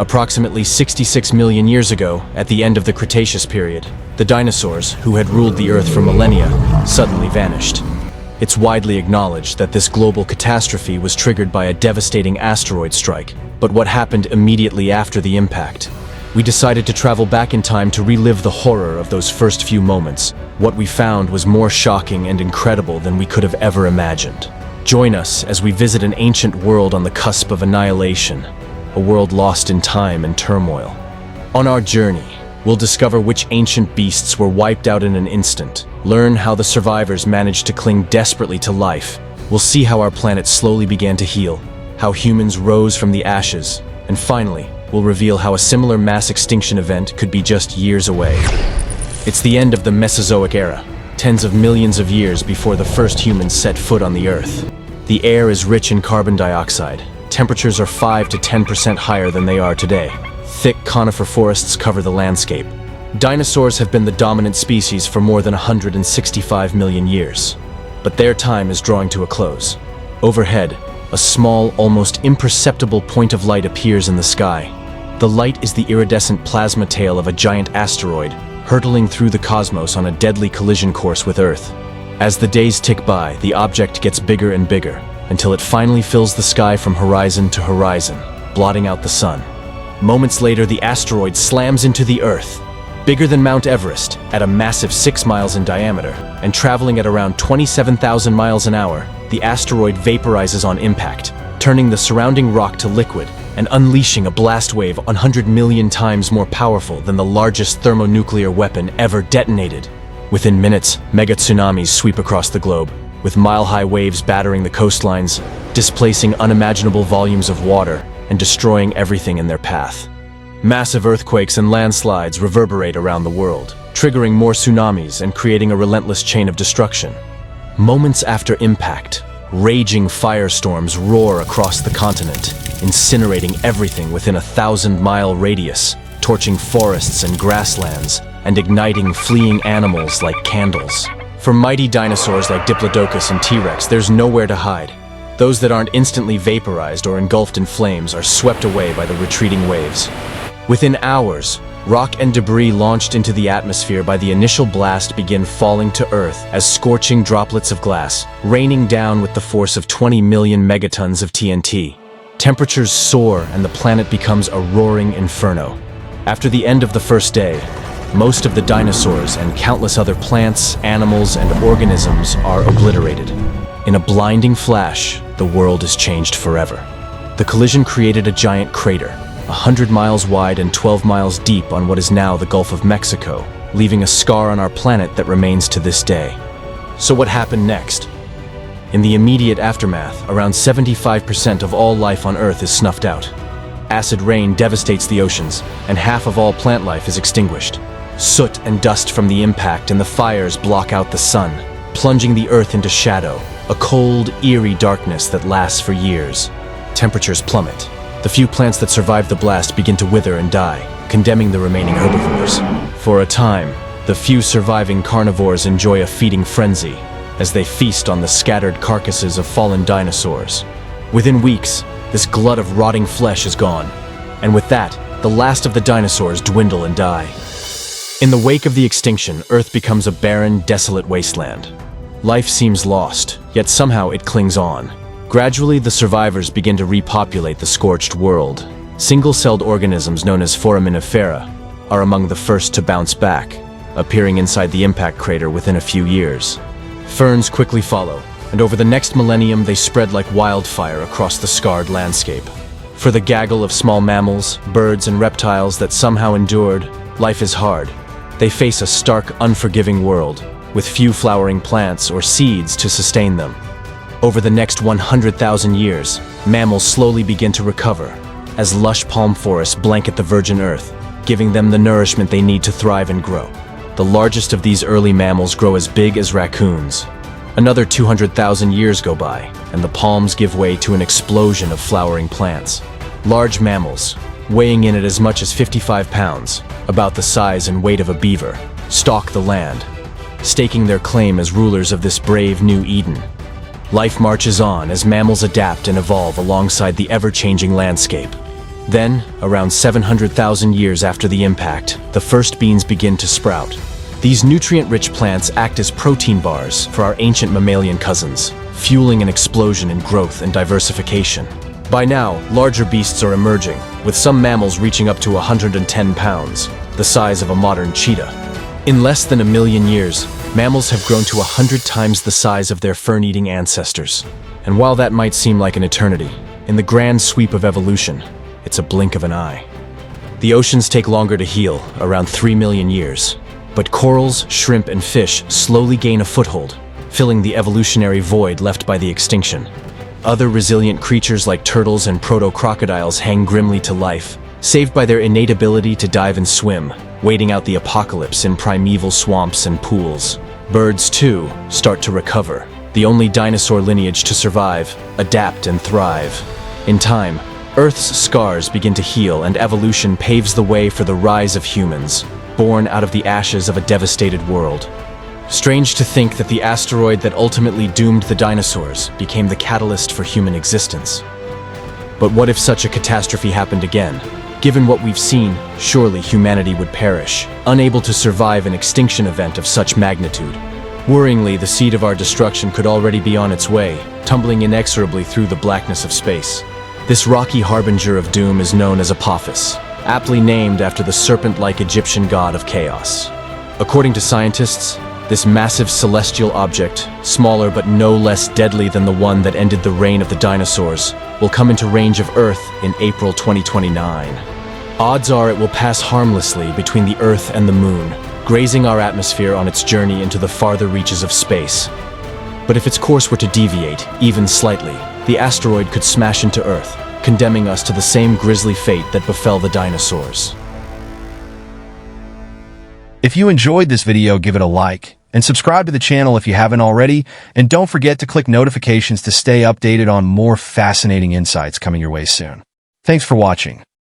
Approximately 66 million years ago, at the end of the Cretaceous period, the dinosaurs, who had ruled the Earth for millennia, suddenly vanished. It's widely acknowledged that this global catastrophe was triggered by a devastating asteroid strike, but what happened immediately after the impact? We decided to travel back in time to relive the horror of those first few moments. What we found was more shocking and incredible than we could have ever imagined. Join us as we visit an ancient world on the cusp of annihilation, a world lost in time and turmoil. On our journey, we'll discover which ancient beasts were wiped out in an instant, learn how the survivors managed to cling desperately to life. We'll see how our planet slowly began to heal, how humans rose from the ashes, and finally, we'll reveal how a similar mass extinction event could be just years away. It's the end of the Mesozoic era, tens of millions of years before the first humans set foot on the Earth. The air is rich in carbon dioxide. Temperatures are 5 to 10% higher than they are today. Thick conifer forests cover the landscape. Dinosaurs have been the dominant species for more than 165 million years. But their time is drawing to a close. Overhead, a small, almost imperceptible point of light appears in the sky. The light is the iridescent plasma tail of a giant asteroid, hurtling through the cosmos on a deadly collision course with Earth. As the days tick by, the object gets bigger and bigger, until it finally fills the sky from horizon to horizon, blotting out the sun. Moments later, the asteroid slams into the Earth, bigger than Mount Everest, at a massive 6 miles in diameter, and traveling at around 27,000 miles an hour, the asteroid vaporizes on impact, turning the surrounding rock to liquid and unleashing a blast wave 100 million times more powerful than the largest thermonuclear weapon ever detonated. Within minutes, mega tsunamis sweep across the globe, with mile-high waves battering the coastlines, displacing unimaginable volumes of water and destroying everything in their path. Massive earthquakes and landslides reverberate around the world, triggering more tsunamis and creating a relentless chain of destruction. Moments after impact, raging firestorms roar across the continent, incinerating everything within a 1,000-mile radius, torching forests and grasslands, and igniting fleeing animals like candles. For mighty dinosaurs like Diplodocus and T-Rex, there's nowhere to hide. Those that aren't instantly vaporized or engulfed in flames are swept away by the retreating waves. Within hours, rock and debris launched into the atmosphere by the initial blast begin falling to Earth as scorching droplets of glass, raining down with the force of 20 million megatons of TNT. Temperatures soar and the planet becomes a roaring inferno. After the end of the first day, most of the dinosaurs and countless other plants, animals, and organisms are obliterated. In a blinding flash, the world is changed forever. The collision created a giant crater, 100 miles wide and 12 miles deep on what is now the Gulf of Mexico, leaving a scar on our planet that remains to this day. So what happened next? In the immediate aftermath, around 75% of all life on Earth is snuffed out. Acid rain devastates the oceans, and half of all plant life is extinguished. Soot and dust from the impact and the fires block out the sun, plunging the Earth into shadow, a cold, eerie darkness that lasts for years. Temperatures plummet. The few plants that survive the blast begin to wither and die, condemning the remaining herbivores. For a time, the few surviving carnivores enjoy a feeding frenzy, as they feast on the scattered carcasses of fallen dinosaurs. Within weeks, this glut of rotting flesh is gone, and with that, the last of the dinosaurs dwindle and die. In the wake of the extinction, Earth becomes a barren, desolate wasteland. Life seems lost, yet somehow it clings on. Gradually, the survivors begin to repopulate the scorched world. Single-celled organisms known as foraminifera are among the first to bounce back, appearing inside the impact crater within a few years. Ferns quickly follow, and over the next millennium they spread like wildfire across the scarred landscape. For the gaggle of small mammals, birds, and reptiles that somehow endured, life is hard. They face a stark, unforgiving world, with few flowering plants or seeds to sustain them. Over the next 100,000 years, mammals slowly begin to recover, as lush palm forests blanket the virgin earth, giving them the nourishment they need to thrive and grow. The largest of these early mammals grow as big as raccoons. Another 200,000 years go by, and the palms give way to an explosion of flowering plants. Large mammals, weighing in at as much as 55 pounds, about the size and weight of a beaver, stalk the land, staking their claim as rulers of this brave new Eden. Life marches on as mammals adapt and evolve alongside the ever-changing landscape. Then, around 700,000 years after the impact, the first beans begin to sprout. These nutrient-rich plants act as protein bars for our ancient mammalian cousins, fueling an explosion in growth and diversification. By now, larger beasts are emerging, with some mammals reaching up to 110 pounds, the size of a modern cheetah. In less than 1 million years, mammals have grown to 100 times the size of their fern-eating ancestors. And while that might seem like an eternity, in the grand sweep of evolution, it's a blink of an eye. The oceans take longer to heal, around 3 million years. But corals, shrimp, and fish slowly gain a foothold, filling the evolutionary void left by the extinction. Other resilient creatures like turtles and proto-crocodiles hang grimly to life, saved by their innate ability to dive and swim, waiting out the apocalypse in primeval swamps and pools. Birds, too, start to recover, the only dinosaur lineage to survive, adapt, and thrive. In time, Earth's scars begin to heal and evolution paves the way for the rise of humans, born out of the ashes of a devastated world. Strange to think that the asteroid that ultimately doomed the dinosaurs became the catalyst for human existence. But what if such a catastrophe happened again? Given what we've seen, surely humanity would perish, unable to survive an extinction event of such magnitude. Worryingly, the seed of our destruction could already be on its way, tumbling inexorably through the blackness of space. This rocky harbinger of doom is known as Apophis, aptly named after the serpent-like Egyptian god of chaos. According to scientists, this massive celestial object, smaller but no less deadly than the one that ended the reign of the dinosaurs, will come into range of Earth in April 2029. Odds are it will pass harmlessly between the Earth and the Moon, grazing our atmosphere on its journey into the farther reaches of space. But if its course were to deviate, even slightly, the asteroid could smash into Earth, condemning us to the same grisly fate that befell the dinosaurs. If you enjoyed this video, give it a like, and subscribe to the channel if you haven't already, and don't forget to click notifications to stay updated on more fascinating insights coming your way soon. Thanks for watching.